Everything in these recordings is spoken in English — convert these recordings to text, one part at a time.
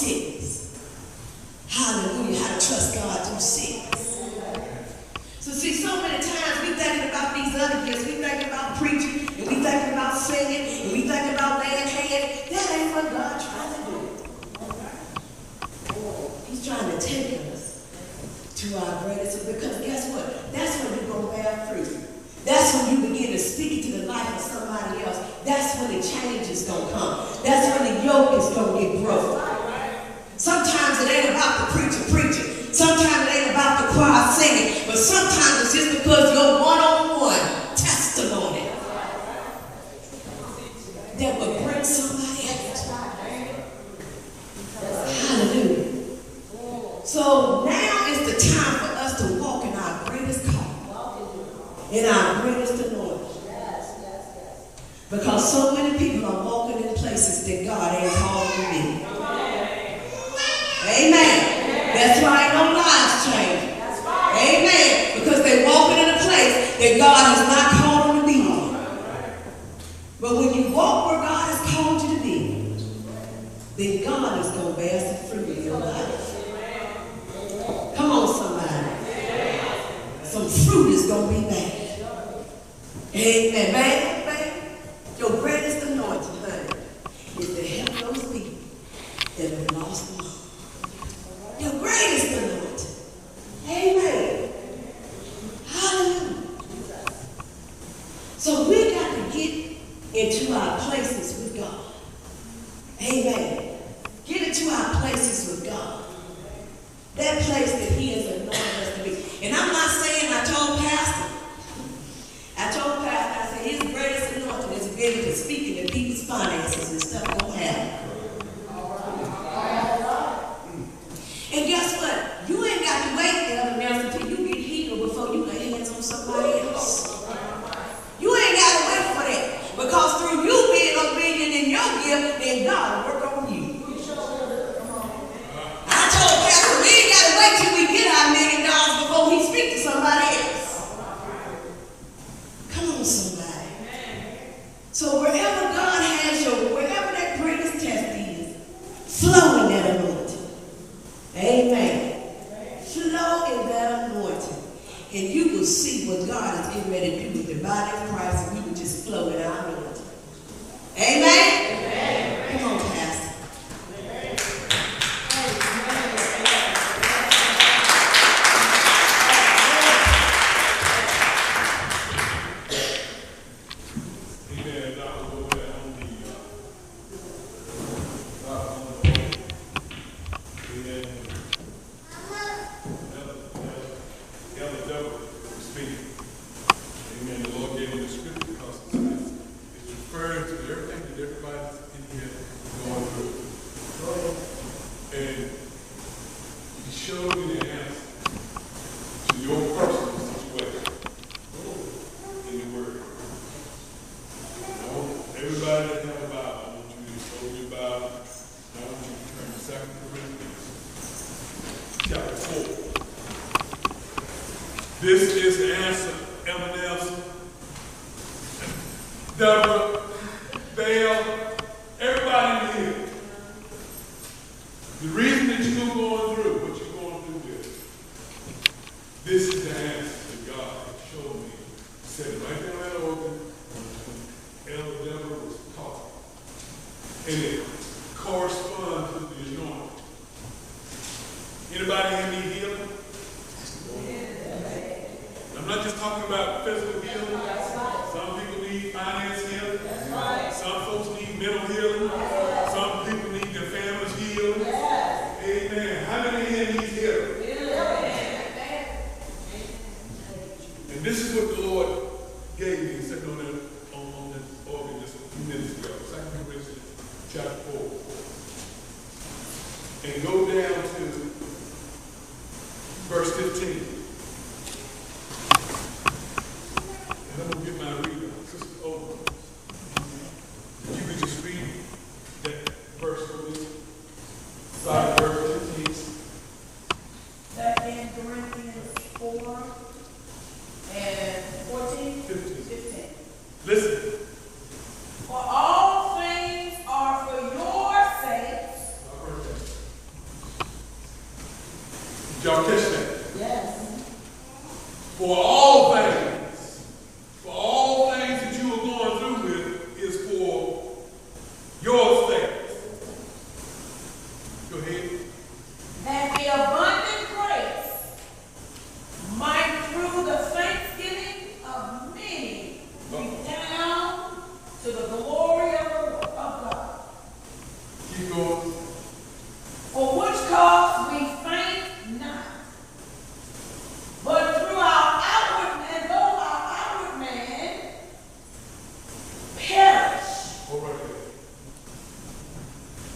sickness. Hallelujah. How to trust God through sickness. So see, so many times we thinking about these other gifts. We thinking about preaching, and we thinking about singing, and we thinking about laying hands. That ain't what God trying to do. He's trying to take us to our greatest. Because guess what? That's when you're going to bear fruit. That's when you begin to speak into the life of somebody else. That's when the change is going to come. That's when the yoke is going to get broken. Sometimes it ain't about the preacher preaching. Sometimes it ain't about the choir singing. But sometimes it's just because your one-on-one testimony that will bring somebody else. Hallelujah. So now is the time for us to walk in our greatest call, in our greatest anointing. Because so many people are walking in places that God ain't called them to be. Amen. That's why ain't no lives changing. Amen. Because they're walking in a place that God has not called them to be in. But when you walk where God has called you to be, then God is going to bear some fruit in your life. Come on, somebody. Some fruit is going to be bad. Amen. Man, your greatest anointing, honey, is to help those people that have lost them. Your greatest anointing. Amen. Hallelujah. So we got to get into our places with God. Amen. Get into our places with God. That place that He has anointed us to be. And I'm not saying, I told Pastor, I said his greatest anointing is to be able to speak into people's finances and stuff don't happen. And guess what? You ain't got to wait there until you get healed before you lay hands on somebody else. You ain't got to wait for that. Because through you being obedient in your gift, then God will work on you. I told Pastor, we ain't got to wait till we get our $1 million before He speaks to somebody else. Come on, somebody. So wherever God has wherever that greatest test is, flow in that anointing. Amen. Flow in that anointing. And you will see what God is getting ready to do with the body of Christ, and we will just flow in our anointing. Amen? Amen. Come on, Pastor. This is the answer, Evan, Deborah, Bale, everybody in here. The reason that you're going through what you're going through with, this is the answer that God showed me. He said it right there at Oregon when Elder Deborah was talking. And it corresponds with the anointing. Anybody here need healing? I'm not just talking about physical healing. Some people need finance healing. Some folks need mental healing. Some people need their families healed. Amen. How many here need healing? And this is what the Lord gave me. He said on this organ just a few minutes ago. 2 Corinthians chapter 4. And go down to verse 15. And I'm going to get my reader, Sister Owen. If you could just read that verse for me. Starting verse 15. 2 Corinthians 4 and 14? 15. Listen. For all things are for your sakes, Y'all catch that? Yes. For all things that you are going through with is for your sake. Go ahead. That the abundant grace might through the thanksgiving of many be down to the glory of God. Keep going. For which cause we faint not, but through our outward man, though our outward man perish. Go right there.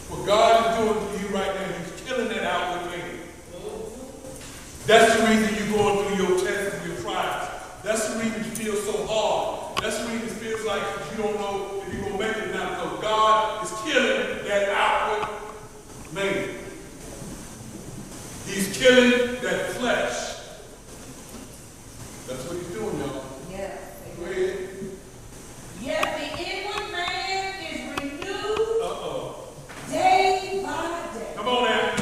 What God is doing to you right now, He's killing that outward man. That's the reason you're going through your tests and your trials. That's the reason you feel so hard. That's the reason it feels like you don't know if you're going to make it or not. Because God is killing that outward man. He's killing that flesh. That's what He's doing, y'all. Yes. Go ahead. Yet the inward man is renewed Uh-oh. day by day. Come on now.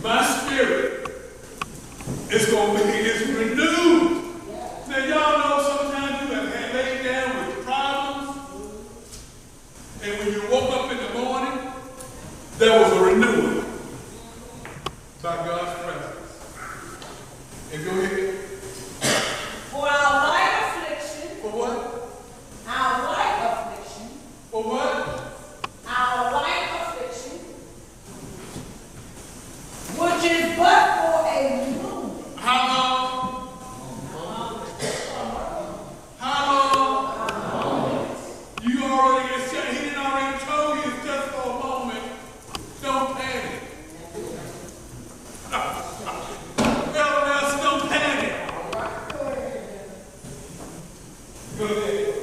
My spirit is going to be renewed. Now, y'all know sometimes you have laid down with problems, and when you woke up in the morning, there was a renewal by God's presence. And go ahead. For our light affliction, For what? our light affliction, For what? our light affliction, which is but for a moment. How long? How long? You already, he didn't already told you it's just for a moment. Don't panic. Everyone else, don't panic. Go ahead.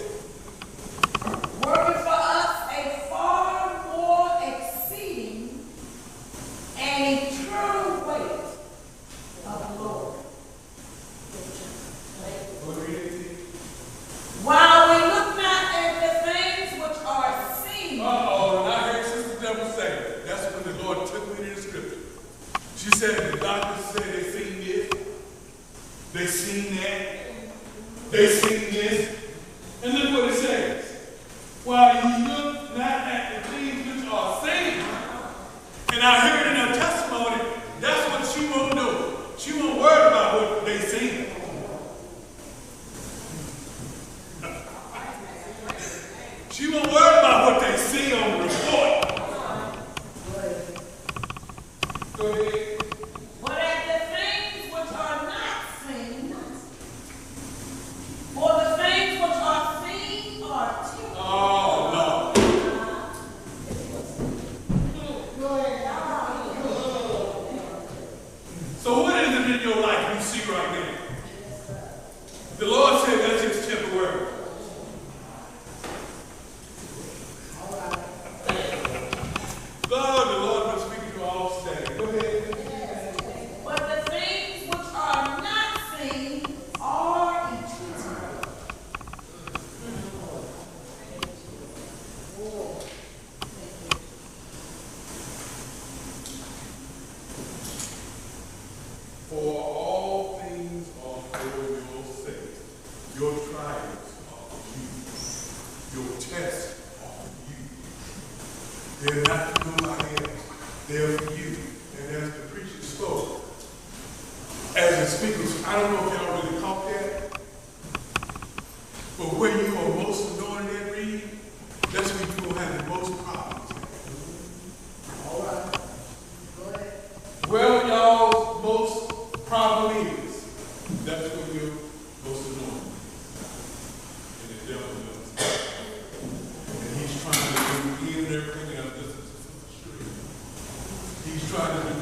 Working for us a far more exceeding and eternal weight of glory. Go ahead. While we look not at the things which are seen, Uh-oh, and I heard Sister Deborah say, that's when the Lord took me to the scripture. She said the doctors said they seen this, they seen that, they seen this. And look what it says. While you look not at the things which are seen. And I heard in her testimony, that's what she won't do. She won't worry about what they seen. She won't worry about what they see on the report. Go ahead. but at the things which are not seen, for the things which are seen are temporal. Oh, so what is it in your life you see right now? The Lord said that's just temporary. The Lord was speaking to all today. Go ahead. But the things which are not seen are eternal. For all things are for your sake. Your trials are for you. Your tests are for you. They're not for nobody else. They're for you. And as the preacher spoke, as the speaker, I don't know if y'all really caught that, but when you are most anointed at reading, that's when you will have the most problems. All right. Go ahead. Well, y'all, most problem is, that's when you're most anointed. And the devil knows that. And he's trying to do even everything else. This is true. He's trying to do